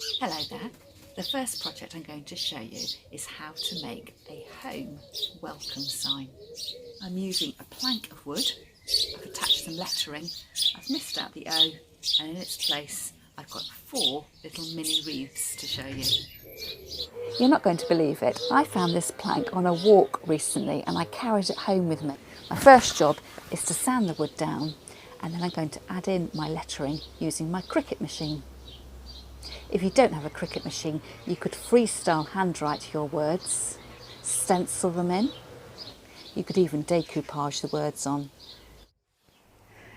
Hello there. The first project I'm going to show you is how to make a home welcome sign. I'm using a plank of wood. I've attached some lettering. I've missed out the O, and in its place I've got 4 little mini wreaths to show you. You're not going to believe it. I found this plank on a walk recently and I carried it home with me. My first job is to sand the wood down, and then I'm going to add in my lettering using my Cricut machine. If you don't have a Cricut machine, you could freestyle handwrite your words, stencil them in. You could even decoupage the words on.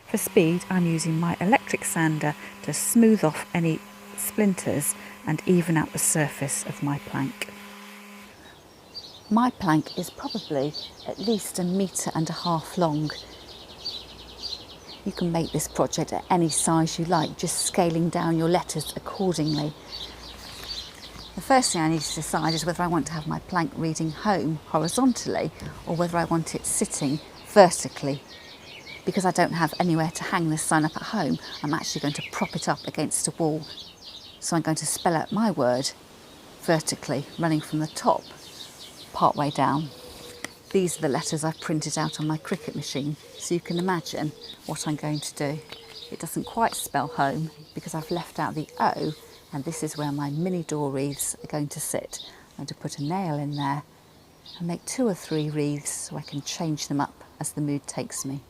For speed, I'm using my electric sander to smooth off any splinters and even out the surface of my plank. My plank is probably at least 1.5 meters long. You can make this project at any size you like, just scaling down your letters accordingly. The first thing I need to decide is whether I want to have my plank reading home horizontally or whether I want it sitting vertically. Because I don't have anywhere to hang this sign up at home, I'm actually going to prop it up against a wall. So I'm going to spell out my word vertically, running from the top, part way down. These are the letters I've printed out on my Cricut machine, so you can imagine what I'm going to do. It doesn't quite spell home because I've left out the O, and this is where my mini door wreaths are going to sit. I'm going to put a nail in there and make 2 or 3 wreaths so I can change them up as the mood takes me.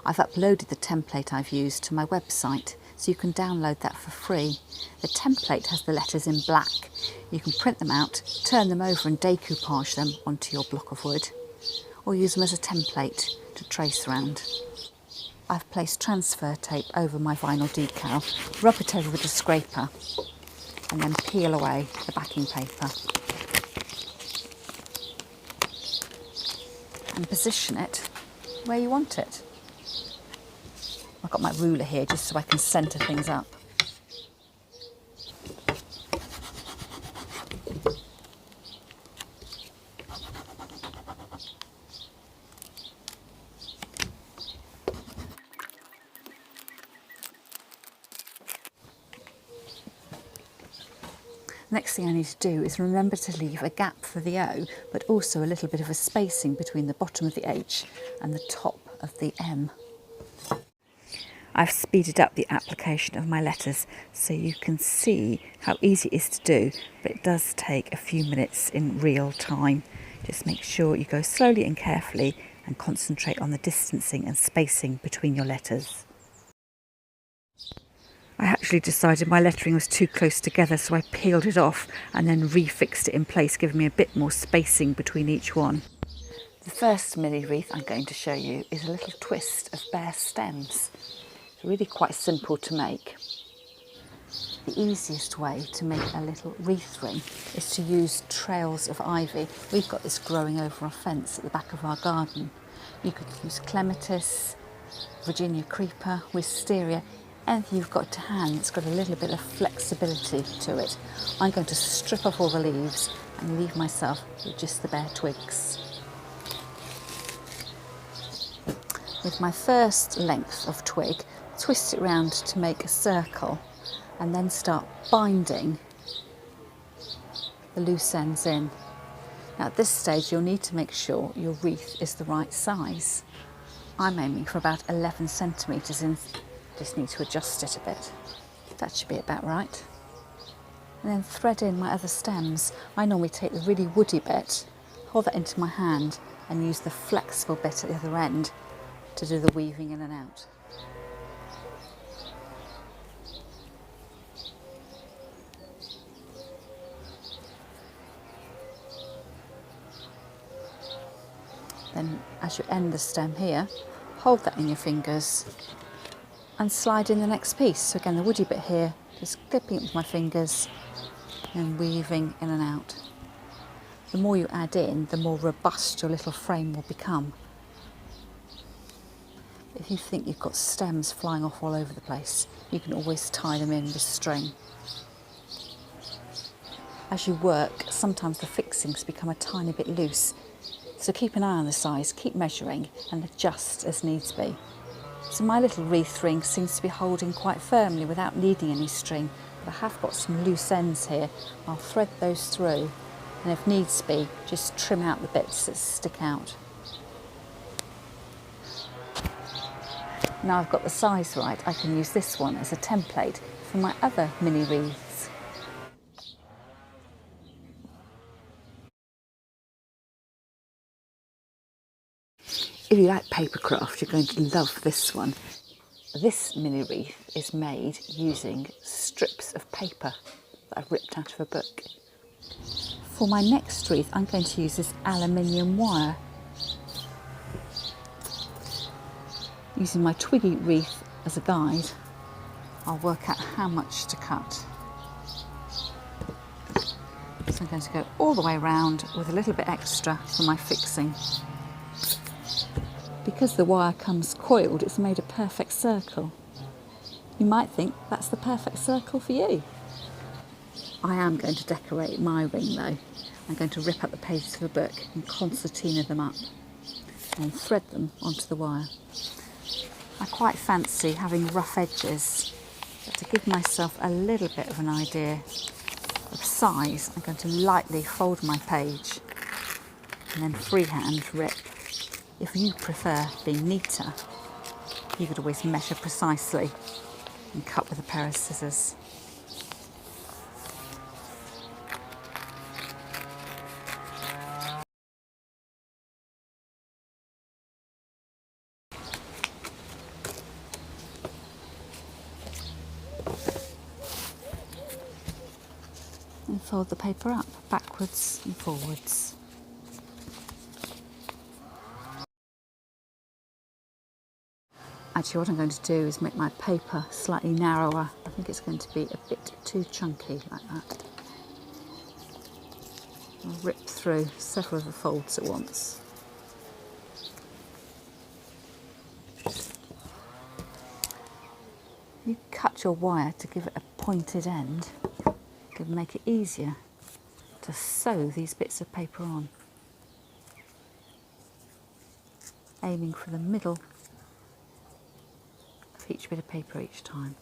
I've uploaded the template I've used to my website, so you can download that for free. The template has the letters in black. You can print them out, turn them over and decoupage them onto your block of wood, or use them as a template to trace around. I've placed transfer tape over my vinyl decal, rub it over with a scraper, and then peel away the backing paper. And position it where you want it. I've got my ruler here just so I can centre things up. Next thing I need to do is remember to leave a gap for the O, but also a little bit of a spacing between the bottom of the H and the top of the M. I've speeded up the application of my letters so you can see how easy it is to do, but it does take a few minutes in real time. Just make sure you go slowly and carefully and concentrate on the distancing and spacing between your letters. I actually decided my lettering was too close together, so I peeled it off and then refixed it in place, giving me a bit more spacing between each one. The first mini wreath I'm going to show you is a little twist of bare stems. Really quite simple to make. The easiest way to make a little wreath ring is to use trails of ivy. We've got this growing over our fence at the back of our garden. You could use clematis, Virginia creeper, wisteria, anything you've got to hand that's got a little bit of flexibility to it. I'm going to strip off all the leaves and leave myself with just the bare twigs. With my first length of twig, twist it round to make a circle and then start binding the loose ends in. Now at this stage you'll need to make sure your wreath is the right size. I'm aiming for about 11 centimetres in, just need to adjust it a bit. That should be about right. And then thread in my other stems. I normally take the really woody bit, hold that into my hand and use the flexible bit at the other end to do the weaving in and out. Then as you end the stem here, hold that in your fingers and slide in the next piece. So again, the woody bit here, just clipping it with my fingers and weaving in and out. The more you add in, the more robust your little frame will become. If you think you've got stems flying off all over the place, you can always tie them in with string. As you work, sometimes the fixings become a tiny bit loose. So keep an eye on the size, keep measuring and adjust as needs be. So my little wreath ring seems to be holding quite firmly without needing any string, but I have got some loose ends here. I'll thread those through, and if needs be, just trim out the bits that stick out. Now I've got the size right, I can use this one as a template for my other mini wreaths. If you like paper craft, you're going to love this one. This mini wreath is made using strips of paper that I've ripped out of a book. For my next wreath, I'm going to use this aluminium wire. Using my twiggy wreath as a guide, I'll work out how much to cut. So I'm going to go all the way around with a little bit extra for my fixing. Because the wire comes coiled, it's made a perfect circle. You might think that's the perfect circle for you. I am going to decorate my ring though. I'm going to rip up the pages of a book and concertina them up and thread them onto the wire. I quite fancy having rough edges, but to give myself a little bit of an idea of size, I'm going to lightly fold my page and then freehand rip. If you prefer being neater, you could always measure precisely and cut with a pair of scissors. And fold the paper up, backwards and forwards. Actually, what I'm going to do is make my paper slightly narrower. I think it's going to be a bit too chunky like that. I'll rip through several of the folds at once. You cut your wire to give it a pointed end. It will make it easier to sew these bits of paper on. Aiming for the middle of each bit of paper each time.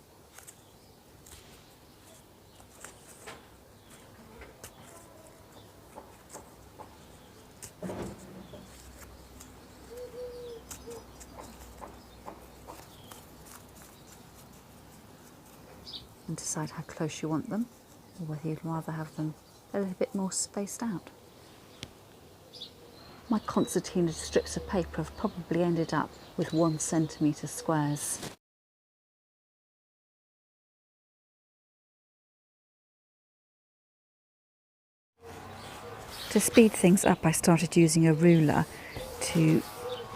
And decide how close you want them, or whether you'd rather have them a little bit more spaced out. My concertina strips of paper have probably ended up with 1 centimetre squares. To speed things up, I started using a ruler to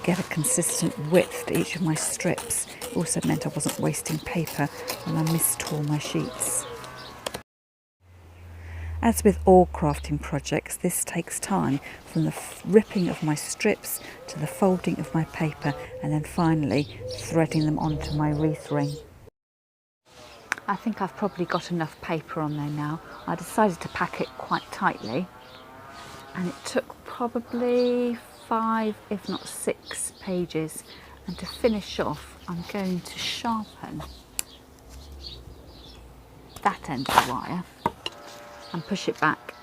get a consistent width to each of my strips. It also meant I wasn't wasting paper and I mistore my sheets. As with all crafting projects, this takes time, from the ripping of my strips to the folding of my paper and then finally threading them onto my wreath ring. I think I've probably got enough paper on there now. I decided to pack it quite tightly, and it took probably 5, if not 6 pages. And to finish off, I'm going to sharpen that end of the wire and push it back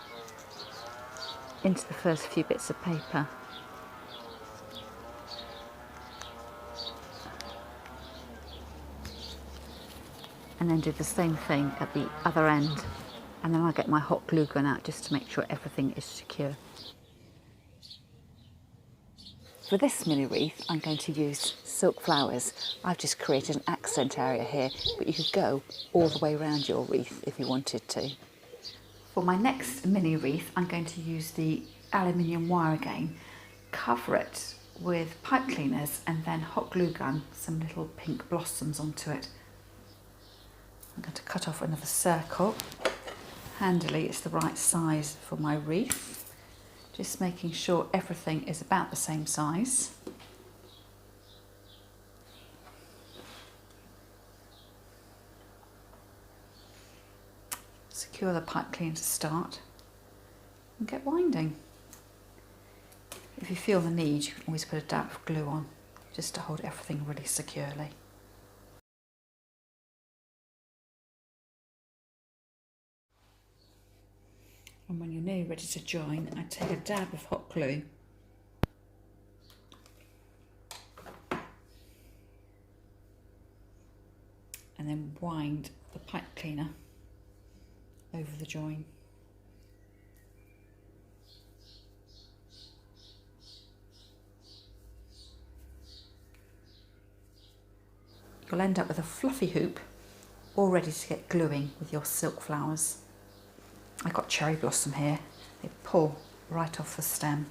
into the first few bits of paper. And then do the same thing at the other end. And then I'll get my hot glue gun out just to make sure everything is secure. For this mini wreath, I'm going to use silk flowers. I've just created an accent area here, but you could go all the way around your wreath if you wanted to. For my next mini wreath, I'm going to use the aluminium wire again, cover it with pipe cleaners and then hot glue gun some little pink blossoms onto it. I'm going to cut off another circle. Handily, it's the right size for my wreath. Just making sure everything is about the same size. Secure the pipe clean to start and get winding. If you feel the need, you can always put a dab of glue on just to hold everything really securely. And when you're nearly ready to join, I take a dab of hot glue and then wind the pipe cleaner over the join. You'll end up with a fluffy hoop all ready to get gluing with your silk flowers. I've got cherry blossom here. They pull right off the stem.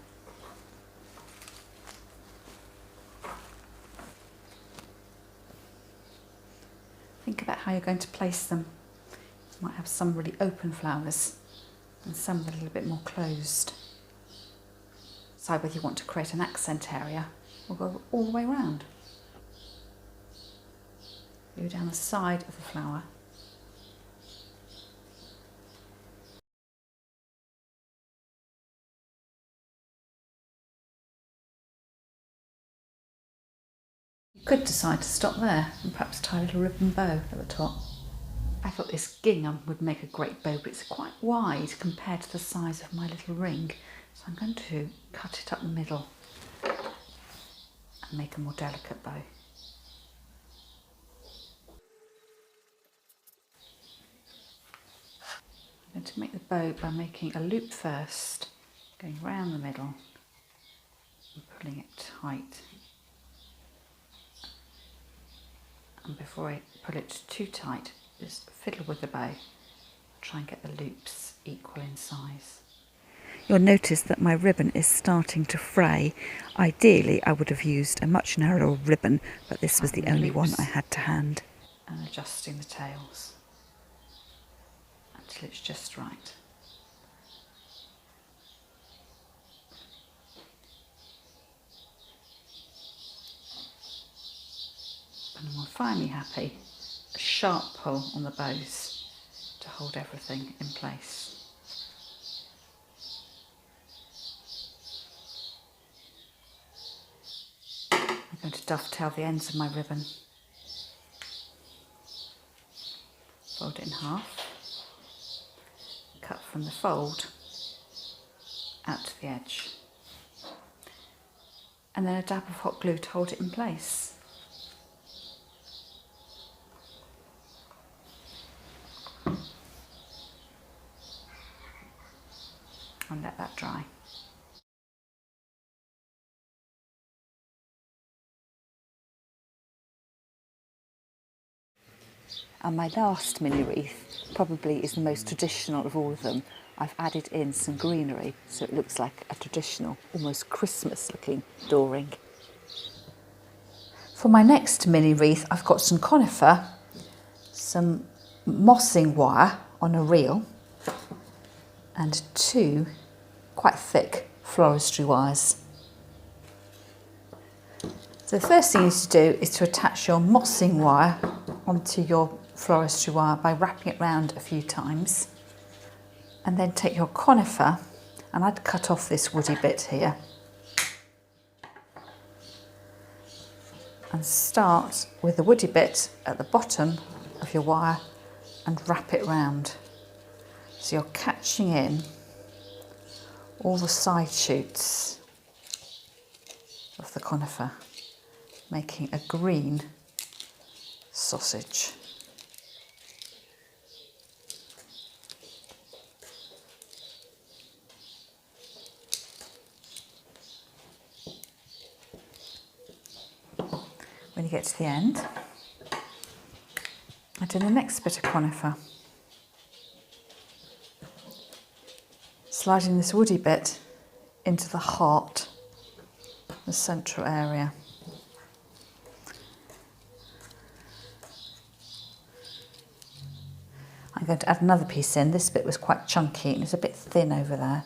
Think about how you're going to place them. You might have some really open flowers and some that are a little bit more closed. Decide whether you want to create an accent area or go all the way around. Go down the side of the flower. You could decide to stop there and perhaps tie a little ribbon bow at the top. I thought this gingham would make a great bow, but it's quite wide compared to the size of my little ring. So I'm going to cut it up the middle and make a more delicate bow. I'm going to make the bow by making a loop first, going round the middle and pulling it tight. And before I pull it too tight, just fiddle with the bow. Try and get the loops equal in size. You'll notice that my ribbon is starting to fray. Ideally, I would have used a much narrower ribbon, but this was the only one I had to hand. And adjusting the tails until it's just right. And I'm finally happy, a sharp pull on the bows to hold everything in place. I'm going to dovetail the ends of my ribbon. Fold it in half, cut from the fold out to the edge, and then a dab of hot glue to hold it in place. And let that dry. And my last mini wreath probably is the most traditional of all of them. I've added in some greenery so it looks like a traditional, almost Christmas looking door ring. For my next mini wreath, I've got some conifer, some mossing wire on a reel, and 2 quite thick floristry wires. So the first thing you need to do is to attach your mossing wire onto your floristry wire by wrapping it round a few times, and then take your conifer, and I'd cut off this woody bit here and start with the woody bit at the bottom of your wire and wrap it round. So you're catching in all the side shoots of the conifer, making a green sausage. When you get to the end, I do the next bit of conifer, sliding this woody bit into the heart, the central area. I'm going to add another piece in. This bit was quite chunky and it's a bit thin over there.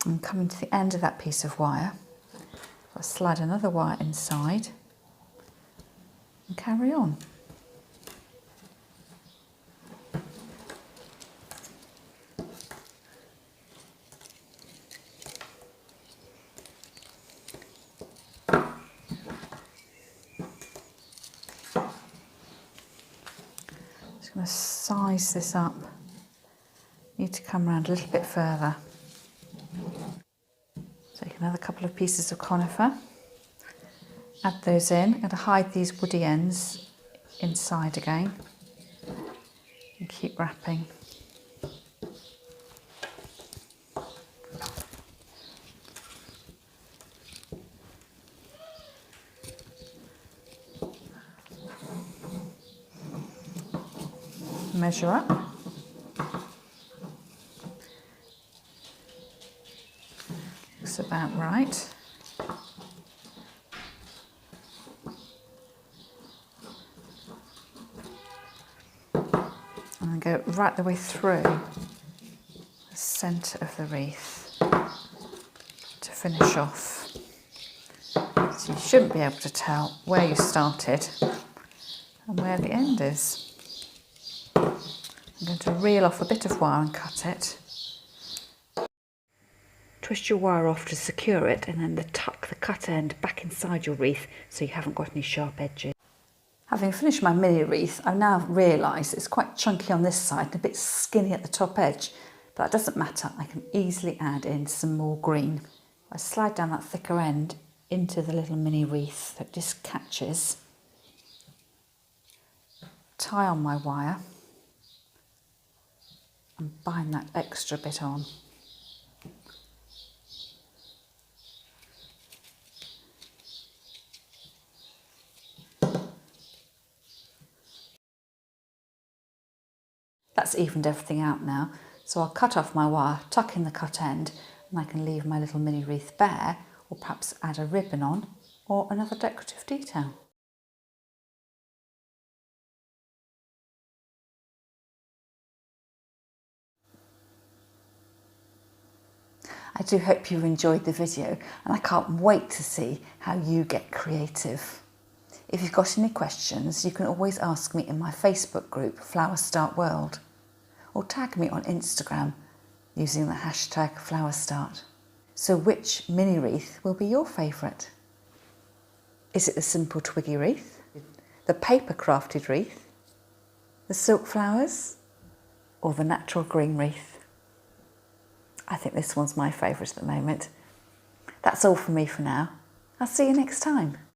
And coming to the end of that piece of wire, I'll slide another wire inside and carry on. I'm going to size this up. Need to come around a little bit further. Take another couple of pieces of conifer, add those in. I'm going to hide these woody ends inside again and keep wrapping. Measure up. Looks about right. And then go right the way through the centre of the wreath to finish off. So you shouldn't be able to tell where you started and where the end is. I'm going to reel off a bit of wire and cut it. Twist your wire off to secure it and then tuck the cut end back inside your wreath so you haven't got any sharp edges. Having finished my mini wreath, I've now realised it's quite chunky on this side and a bit skinny at the top edge, but that doesn't matter. I can easily add in some more green. I slide down that thicker end into the little mini wreath that just catches, tie on my wire and bind that extra bit on. That's evened everything out now, so I'll cut off my wire, tuck in the cut end, and I can leave my little mini wreath bare, or perhaps add a ribbon on, or another decorative detail. I do hope you enjoyed the video, and I can't wait to see how you get creative. If you've got any questions, you can always ask me in my Facebook group, Florist World, or tag me on Instagram using the hashtag FlowerStart. So which mini wreath will be your favourite? Is it the simple twiggy wreath, the paper crafted wreath, the silk flowers, or the natural green wreath? I think this one's my favourite at the moment. That's all from me for now. I'll see you next time.